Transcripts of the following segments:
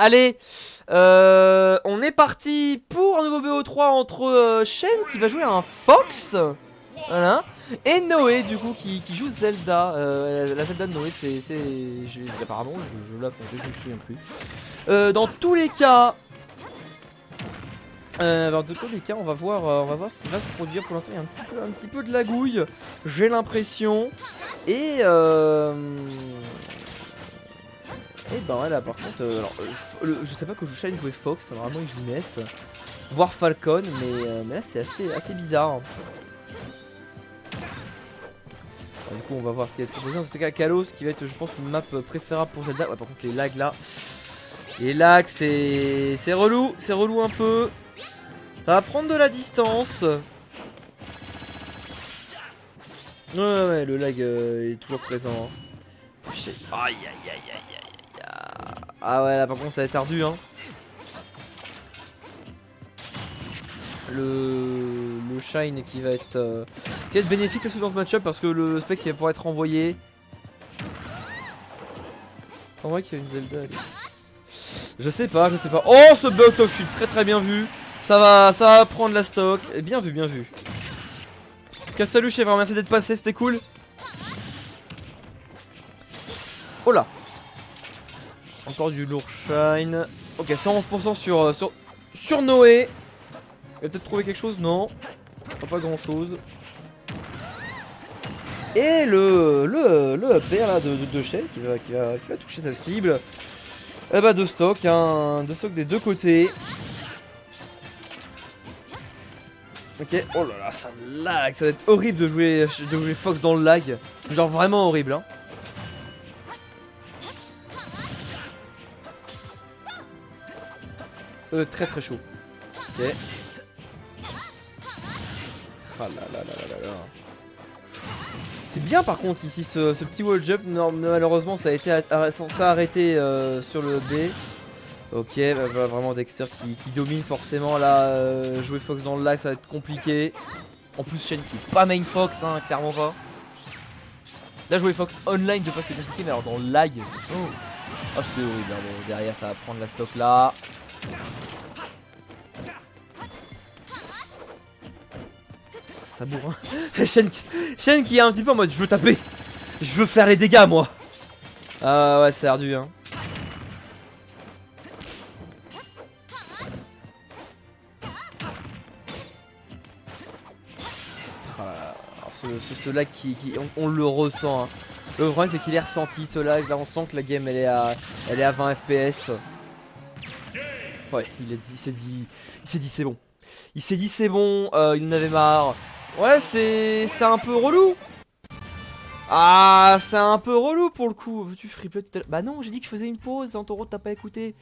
Allez, on est parti pour un nouveau BO3 entre Shen qui va jouer un Fox, voilà, et Noé du coup qui joue Zelda. La Zelda de Noé, apparemment, je l'ai affronté, je me souviens plus. Dans tous les cas, on va voir ce qui va se produire. Pour l'instant, il y a un petit peu de lagouille, j'ai l'impression, et ben voilà, par contre, je sais pas que je joue Shen jouer Fox, normalement il joue Ness, voire Falcon, mais là c'est assez bizarre. Alors, du coup on va voir ce qu'il y a de proposé. En tout cas Kalos qui va être je pense une map préférable pour Zelda. Ouais, par contre les lags là, c'est relou un peu. Ça va prendre de la distance. Ouais, le lag est toujours présent. Aïe. Ah ouais, là par contre ça va être ardu hein. Le shine qui va être bénéfique aussi dans ce match-up parce que le spec qui va pouvoir être renvoyé. En vrai qu'il y a une Zelda. Je sais pas. Oh, ce bug top shield très bien vu. Ça va prendre la stock. Et bien vu. Salut chef, merci d'être passé, c'était cool. Oh là. Encore du lourd shine. Ok, 111% sur Noé. Il va peut-être trouver quelque chose, non. Pas grand chose. Et le upper là de Shen qui va toucher sa cible. Et bah de stock, hein, des deux côtés. Ok, oh là là, ça lag, ça va être horrible de jouer Fox dans le lag. Genre vraiment horrible hein. Très chaud. Ok. Ah là. C'est bien par contre ici ce petit wall jump. Non, malheureusement ça a arrêté sur le B. Ok, bah, vraiment Dexter qui domine forcément là. Jouer Fox dans le lag ça va être compliqué. En plus Shen qui est pas main Fox hein, clairement pas. Là jouer Fox online de pas c'est compliqué, mais alors dans le lag. Oh c'est horrible hein. Bon, derrière ça va prendre la stock là. Ça bourre hein. Shen qui est un petit peu en mode je veux taper. Je veux faire les dégâts moi. Ah ouais c'est ardu hein. Ce lag on le ressent hein. Le problème c'est qu'il est ressenti ce lag. Là on sent que la game elle est à 20 fps. Ouais il s'est dit c'est bon. Il s'est dit c'est bon, il en avait marre. Ouais c'est un peu relou. Ah c'est un peu relou pour le coup. Veux-tu freeplay tout à l'heure? Bah non j'ai dit que je faisais une pause. Antoro t'as pas écouté.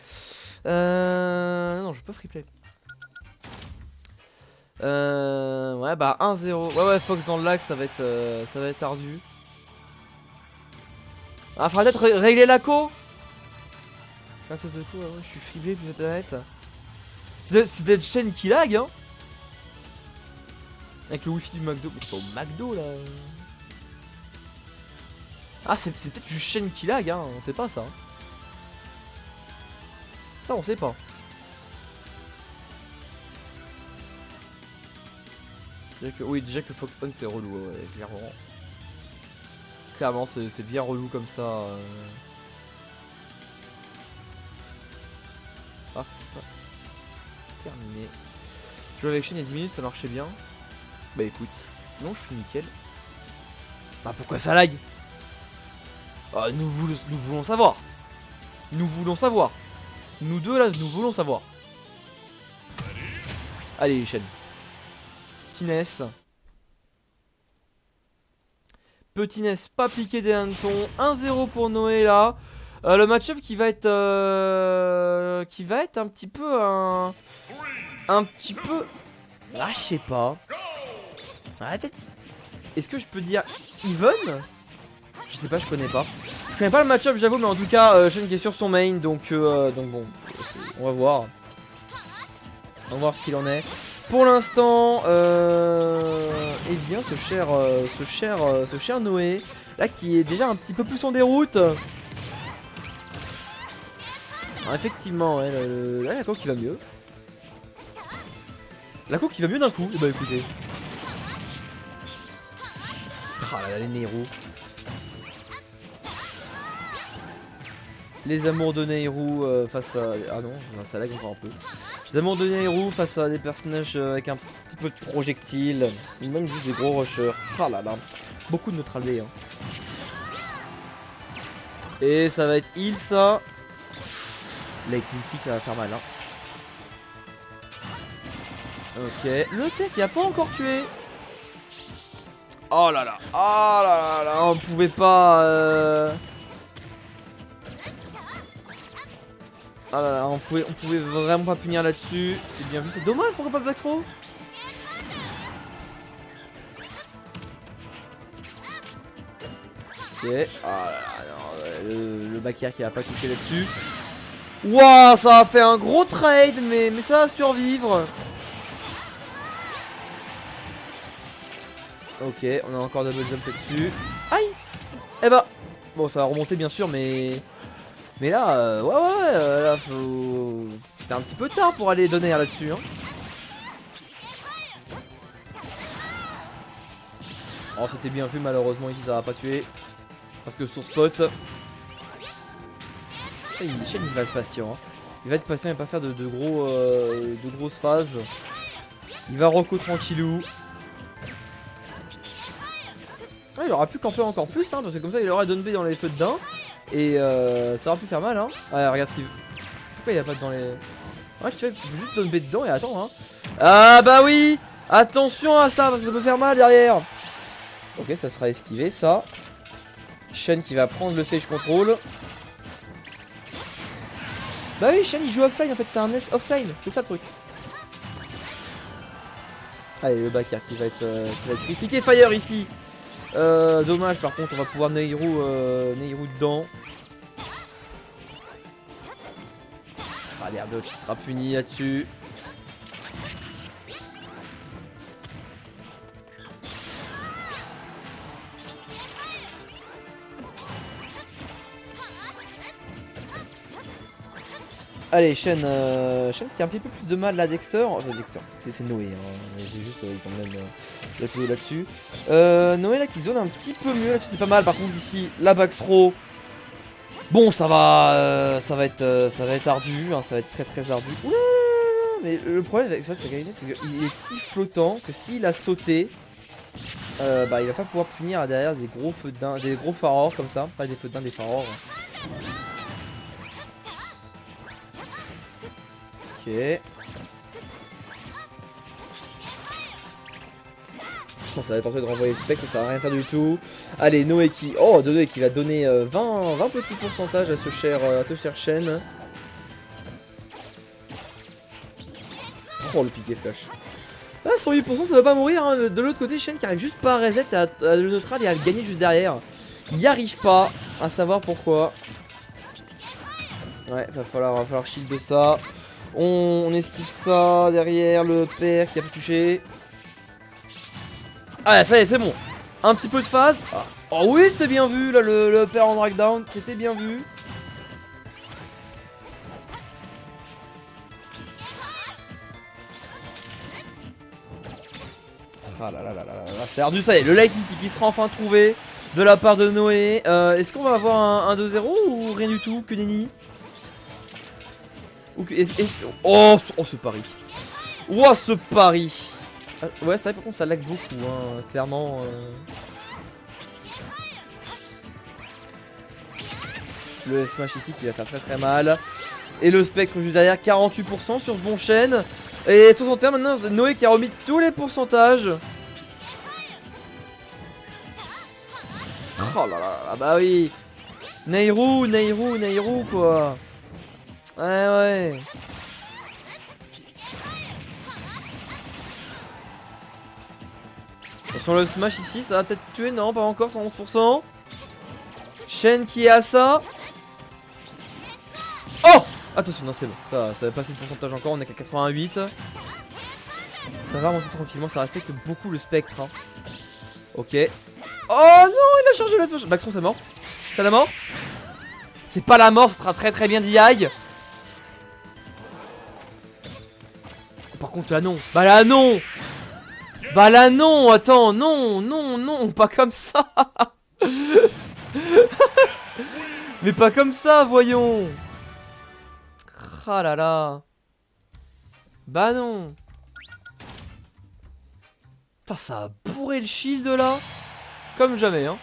Non je peux freeplay. Ouais bah 1-0. Ouais Fox dans le lag ça va être ardu. Ah faudra peut-être régler la co. De coup, ouais, je suis freeplay plus internet. C'est d'être chaîne qui lag hein. Avec le wifi du McDo. Mais c'est pas au McDo là. Ah c'est peut-être juste chaîne qui lag hein. On sait pas ça. Ça on sait pas. Déjà que Fox Spawn c'est relou ouais, clairement. Clairement c'est bien relou comme ça. Paf. Terminé. Jouer avec Shen il y a 10 minutes ça marchait bien. Bah écoute, non je suis nickel. Bah pourquoi ça lag? Ah, nous voulons savoir. Nous deux là nous voulons savoir. Allez Shen. Petit Ness pas piqué des hannetons. 1-0 pour Noé là. Le match-up qui va être un petit peu Ah je sais pas. Est-ce que je peux dire even? Je sais pas, je connais pas. Je connais pas le match-up j'avoue, mais en tout cas Shen qui est sur son main donc bon, on va voir. On va voir ce qu'il en est. Pour l'instant, eh bien ce cher Noé, là qui est déjà un petit peu plus en déroute. Effectivement, ouais, là, la coque qui va mieux. La coque qui va mieux d'un coup. Et bah écoutez. Ah là là, les Nehru. Les amours de Nehru face à... Ah non, ça lag encore un peu. Les amours de Nehru face à des personnages avec un petit peu de projectiles. Ou même juste des gros rushers. Ah là là. Beaucoup de neutral B, hein. Et ça va être heal ça. Lightning kick, ça va faire mal, hein. Ok, le tech il a pas encore tué. Oh là là, oh là là, on pouvait pas Ah là là, on pouvait vraiment pas punir là-dessus. C'est bien vu, c'est dommage, pourquoi pas backthrow. Ok, ah là là, non, le back air qui a pas touché là-dessus. Wouah, ça a fait un gros trade, mais ça va survivre. Ok, on a encore double jump dessus. Aïe. Eh bah, bon, ça va remonter bien sûr, mais là, ouais, là faut... C'était un petit peu tard pour aller donner là-dessus, hein. Oh, c'était bien vu, malheureusement ici ça va pas tuer. Parce que sur spot... Shen il va être patient, hein. Il va être patient et pas faire de grosses phases. Il va reco tranquillou. Ah, il aura pu camper encore plus, hein, parce que comme ça il aura down B dans les feux de daim. Et ça aura pu faire mal, hein. Ouais, regarde ce qu'il... Pourquoi il a pas dans les... Ouais, tu fais juste down B dedans et attends, hein. Ah bah oui. Attention à ça, parce que ça peut faire mal derrière. Ok, ça sera esquivé, ça. Shen qui va prendre le Sage Control. Bah oui, Shen il joue offline, en fait, c'est un S offline. C'est ça le truc. Allez, le back air qui va être piqué fire ici. Dommage, par contre, on va pouvoir Nehru dedans. Ah, l'air dodge qui sera puni là-dessus. Allez, Shen qui a un petit peu plus de mal là, Dexter. Enfin, Dexter, c'est Noé, hein. J'ai juste, ils ont même la vidéo là-dessus. Noé là qui zone un petit peu mieux là-dessus, c'est pas mal. Par contre, ici, la backthrow. Bon, ça va être ardu, hein, ça va être très très ardu. Ouh, mais le problème avec cette gallinette, c'est qu'il est si flottant que s'il a sauté, bah il va pas pouvoir punir derrière des gros feux de daim, des gros pharaons comme ça, pas des feux de daim, des pharaons. Ok. Oh, ça va tenter de renvoyer le spectre, ça va rien faire du tout. Allez, Noé qui... Oh, Noé qui va donner 20 petits pourcentages à ce cher Shen. Oh, le piqué flash. Là, 108%, ça va pas mourir, hein. De l'autre côté, Shen qui arrive juste pas à reset à le neutral et à le gagner juste derrière. Il n'y arrive pas, à savoir pourquoi. Ouais, va falloir shield de ça. On esquive ça derrière le père qui a pu toucher. Ah, ça y est, c'est bon. Un petit peu de phase. Ah. Oh oui, c'était bien vu là, le père en drag down. C'était bien vu. Ah là là là là là, c'est ardu, ça y est, le lightning qui sera enfin trouvé de la part de Noé. Est-ce qu'on va avoir un 2-0 ou rien du tout, que nenni? Oh, ce pari. Oh, ce pari. Ouais, c'est vrai, par contre, ça lag beaucoup, hein, clairement. Le smash ici qui va faire très très mal. Et le spectre juste derrière, 48% sur ce bon Shen. Et 61 maintenant, Noé qui a remis tous les pourcentages. Oh là là, bah oui. Nehru quoi. Ouais. Attention, le smash ici, ça va peut-être tuer, non, pas encore, 111%. Shen qui est à ça. Oh! Attention, non, c'est bon, ça va passer le pourcentage encore, on est qu'à 88. Ça va remonter tranquillement, ça respecte beaucoup le spectre, hein. Ok. Oh non, il a chargé la smash. Backthrow, c'est mort. C'est la mort? C'est pas la mort, ce sera très très bien DI. Par contre là non. Bah là non. Bah là non. Attends, non, non, non, pas comme ça. Mais pas comme ça, voyons. Ah là là. Bah non. Putain, ça a bourré le shield là. Comme jamais, hein.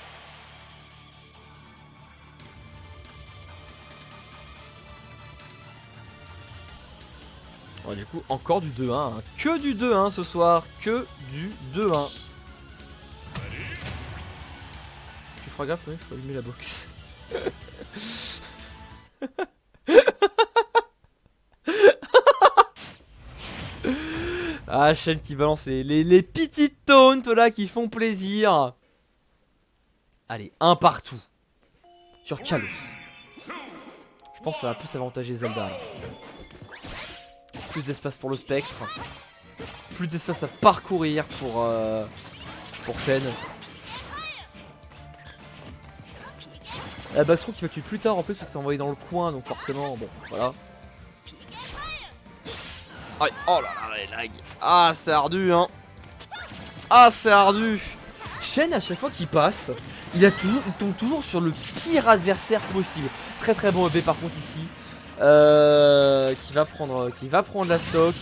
Bon, du coup, encore du 2-1. Hein. Que du 2-1 ce soir. Que du 2-1. Tu feras gaffe, oui, faut allumer la box. Ah, Shen qui balance les petites taunts là qui font plaisir. Allez, un partout. Sur Kalos. Je pense que ça va plus avantager Zelda. Là. Plus d'espace pour le spectre. Plus d'espace à parcourir pour Shen. La backthrow qui va tuer plus tard en plus parce que c'est envoyé dans le coin donc forcément bon voilà. Aïe, oh là là les lags. Ah c'est ardu hein. Ah c'est ardu. Shen à chaque fois qu'il passe, il tombe toujours sur le pire adversaire possible. Très très bon EB par contre ici. Qui va prendre la stock.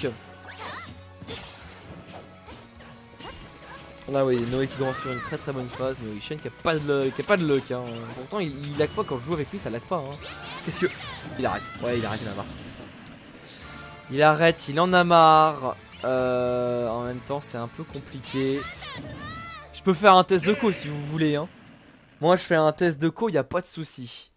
Là oui, Noé qui commence sur une très très bonne phase, mais oui, Shen qui a pas de luck hein. Pourtant il lag pas quand je joue avec lui, ça lag pas hein. Qu'est-ce que... Il arrête, ouais il arrête, il en a marre. Il arrête, il en a marre. En même temps c'est un peu compliqué. Je peux faire un test de co si vous voulez hein. Moi je fais un test de co, y a pas de souci.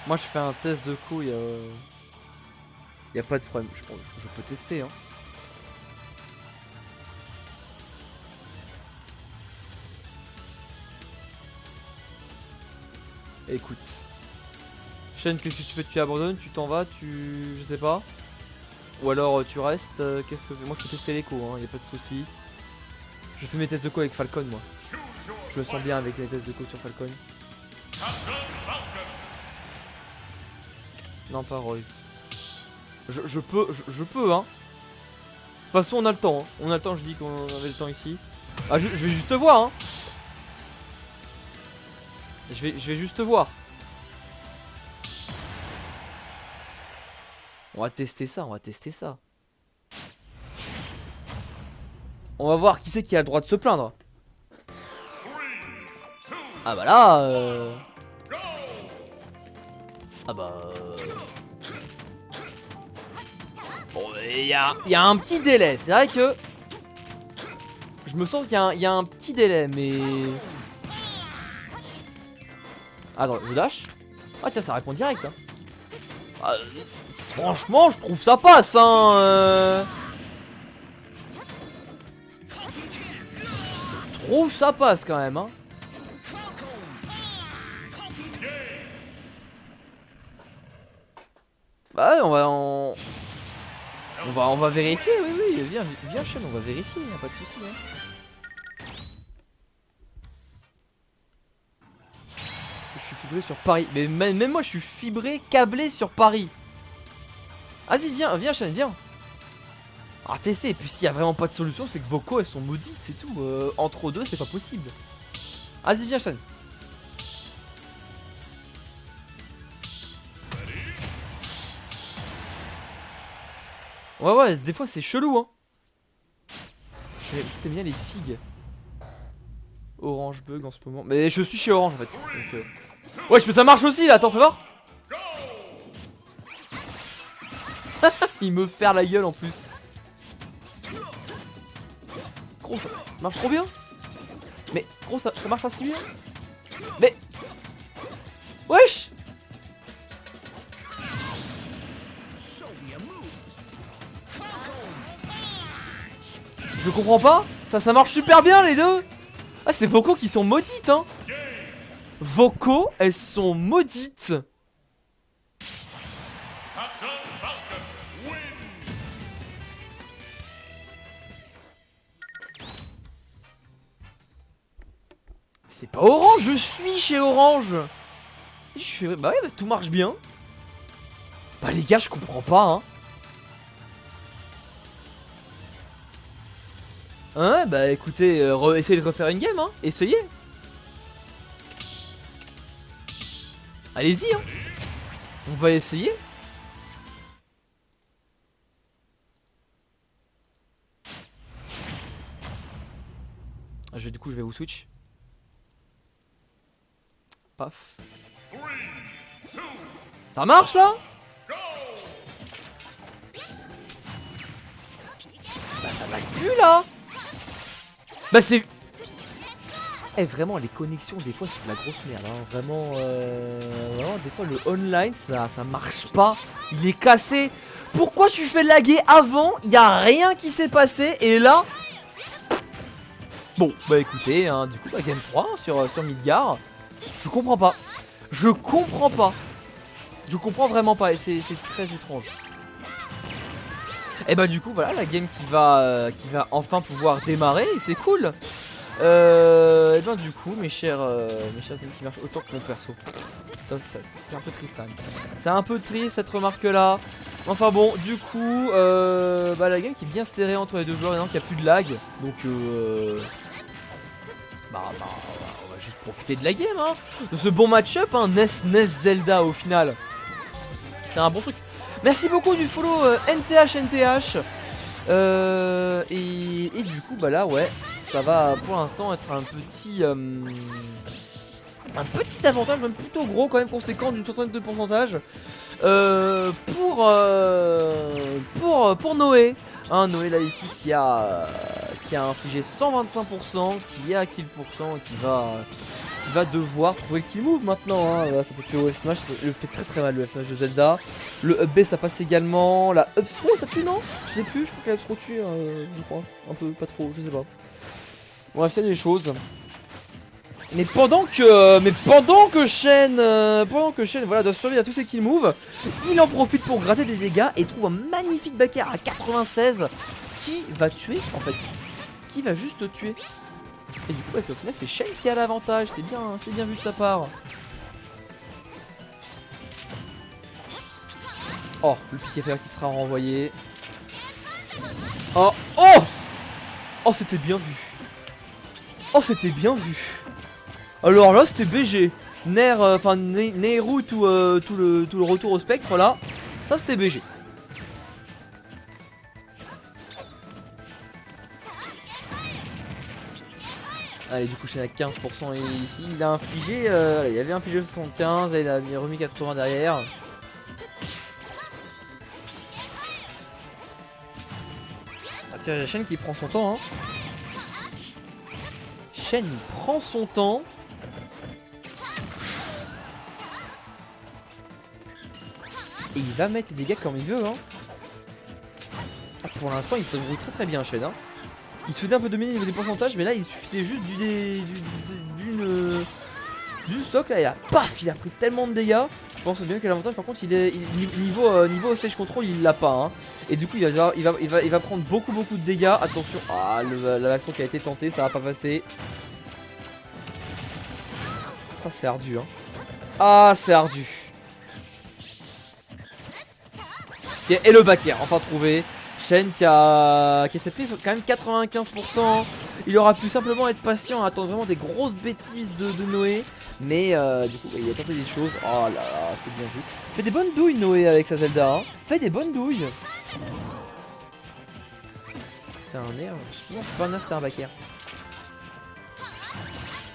Moi je fais un test de co, y a pas de problème, je peux tester hein. Écoute. Shen, qu'est-ce que tu fais? Tu abandonnes? Tu t'en vas? Je sais pas. Ou alors tu restes? Qu'est-ce que... Moi je peux tester l'écho, hein, y a pas de souci. Je fais mes tests de co avec Falcon moi. Je me sens bien avec les tests de co sur Falcon. Non pas Roy. Je peux hein. De toute façon on a le temps hein. On a le temps, je dis qu'on avait le temps ici. Ah je vais juste voir hein. Je vais juste voir. On va tester ça, on va tester ça. On va voir qui c'est qui a le droit de se plaindre. Ah bah là Ah bah Bon il y a un petit délai. C'est vrai que je me sens qu'il y a un petit délai mais... Attends, je dash. Ah tiens ça répond direct hein. Franchement je trouve ça passe hein Je trouve ça passe quand même hein. Bah ouais, on va vérifier, oui, viens Shen, on va vérifier, y'a pas de soucis hein. Parce que je suis fibré sur Paris, mais même moi je suis fibré, câblé sur Paris. Vas-y viens Shen, viens. Alors tester, et puis s'il y a vraiment pas de solution, c'est que vos co elles sont maudites, c'est tout. Entre deux c'est pas possible. Vas-y viens Shen. Ouais, des fois c'est chelou hein. T'aimes bien les figues. Orange bug en ce moment. Mais je suis chez Orange en fait. Donc, ouais, mais ça marche aussi là, attends, fais voir. Il me fait la gueule en plus. Gros, ça marche trop bien. Mais gros, ça marche pas si bien. Mais wesh. Je comprends pas. Ça marche super bien les deux. Ah c'est Voco qui sont maudites hein. Voco elles sont maudites. C'est pas Orange, je suis chez Orange. Je fais, bah ouais, bah, tout marche bien. Bah les gars, je comprends pas, hein. Hein, bah écoutez, essayez de refaire une game, hein. Essayez. Allez-y, hein. On va essayer. Du coup, je vais vous switch. Paf. Ça marche là? Bah ça va plus là. Bah c'est... Eh vraiment les connexions des fois c'est de la grosse merde hein. Vraiment, vraiment des fois le online ça marche pas. Il est cassé. Pourquoi tu fais laguer avant? Il y a rien qui s'est passé et là... Bon bah écoutez hein, du coup la game 3 sur Midgar. Je comprends pas. Je comprends pas. Je comprends vraiment pas et c'est très étrange. Et bah du coup voilà la game qui va enfin pouvoir démarrer et c'est cool. Et ben du coup mes chers amis qui marchent autant que mon perso. C'est un peu triste quand même. C'est un peu triste cette remarque là. Enfin bon du coup bah la game qui est bien serrée entre les deux joueurs et qu'il n'y a plus de lag. Donc bah on va juste profiter de la game hein. De ce bon match-up hein, NES Zelda au final. C'est un bon truc. Merci beaucoup du follow NTH. Et du coup bah là ouais ça va pour l'instant être un petit avantage même plutôt gros quand même conséquent d'une soixantaine de pourcentage pour Noé hein, Noé là ici qui a infligé 125%, qui est à kill pourcent et qui va devoir trouver le kill move maintenant hein. Voilà, ça peut que le OS smash le fait très mal le F smash de Zelda. Le up B ça passe également. La up throw ça tue non? Je sais plus, je crois que la up throw tue je crois. Un peu, pas trop, je sais pas. On va faire des choses. Mais pendant que Shen voilà, doit survivre à tous ses kill moves, il en profite pour gratter des dégâts et trouve un magnifique back air à 96 qui va tuer en fait. Qui va juste tuer. Et du coup au final c'est Shen qui a l'avantage, c'est bien vu de sa part. Oh, le piquet fer qui sera renvoyé. Oh c'était bien vu. Oh c'était bien vu. Alors là c'était BG. Enfin Nehru tout le retour au spectre là. Ça c'était BG. Allez du coup je suis à 15% et ici il a infligé. Il avait infligé 75 et il a remis 80 derrière. Ah tiens la chaîne qui prend son temps hein. Shen il prend son temps. Et il va mettre les dégâts comme il veut hein. Ah, pour l'instant il se débrouille très bien Shen hein. Il se faisait un peu dominer au niveau des pourcentages mais là il suffisait juste d'une stock là et là paf il a pris tellement de dégâts. Je pense bien que l'avantage par contre niveau stage control il l'a pas hein. Et du coup il va prendre beaucoup de dégâts. Attention. Ah la macro qui a été tentée ça va pas passer. Ah c'est ardu hein. Ah c'est ardu. Okay, et le back air enfin trouvé. Shen qui a fait prise quand même 95%. Il aura pu simplement être patient, attendre vraiment des grosses bêtises de Noé. Mais du coup il a tenté des choses. Oh là là c'est bien vu. Fait des bonnes douilles Noé avec sa Zelda hein. Fait des bonnes douilles. C'était un air. Non c'est pas un air, c'était un back air.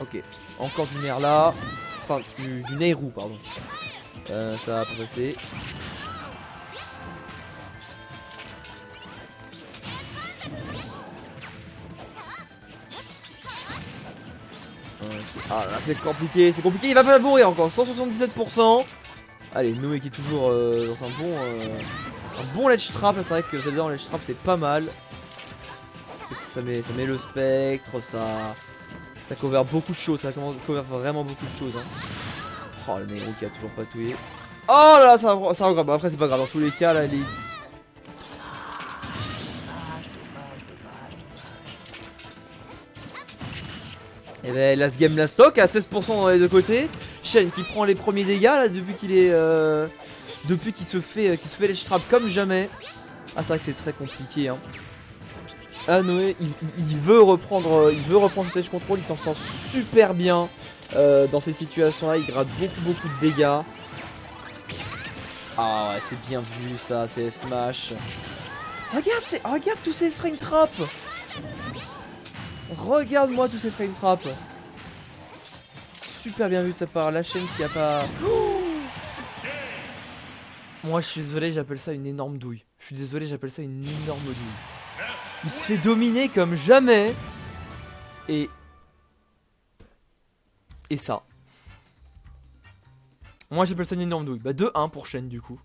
Ok. Encore du nerf là. Enfin du Nehru pardon. Ça va pas passer. Ah là c'est compliqué, il va pas mourir encore, 177%. Allez, Noé qui est toujours dans un bon ledge trap, c'est vrai que Zelda en ledge trap c'est pas mal. Ça met le spectre, ça cover beaucoup de choses, ça cover vraiment beaucoup de choses hein. Oh le Nehru qui a toujours pas tué. Oh là là ça regrave, après c'est pas grave, dans tous les cas là les... Et ben last game last stock à 16% dans les deux côtés. Shen qui prend les premiers dégâts là depuis qu'il est depuis qu'il se fait les trap comme jamais. Ah c'est vrai que c'est très compliqué hein. Ah Noé il veut reprendre le stage control, il s'en sort super bien dans ces situations là, il gratte beaucoup de dégâts. Ah ouais c'est bien vu ça, c'est smash. Regarde tous ces frame traps. Regarde-moi tous ces frame traps. Super bien vu de sa part, la chaîne qui a pas... Oh, moi je suis désolé, j'appelle ça une énorme douille. Je suis désolé, j'appelle ça une énorme douille. Il se fait dominer comme jamais. Et ça. Moi j'appelle ça une énorme douille. Bah 2-1 pour Shen du coup.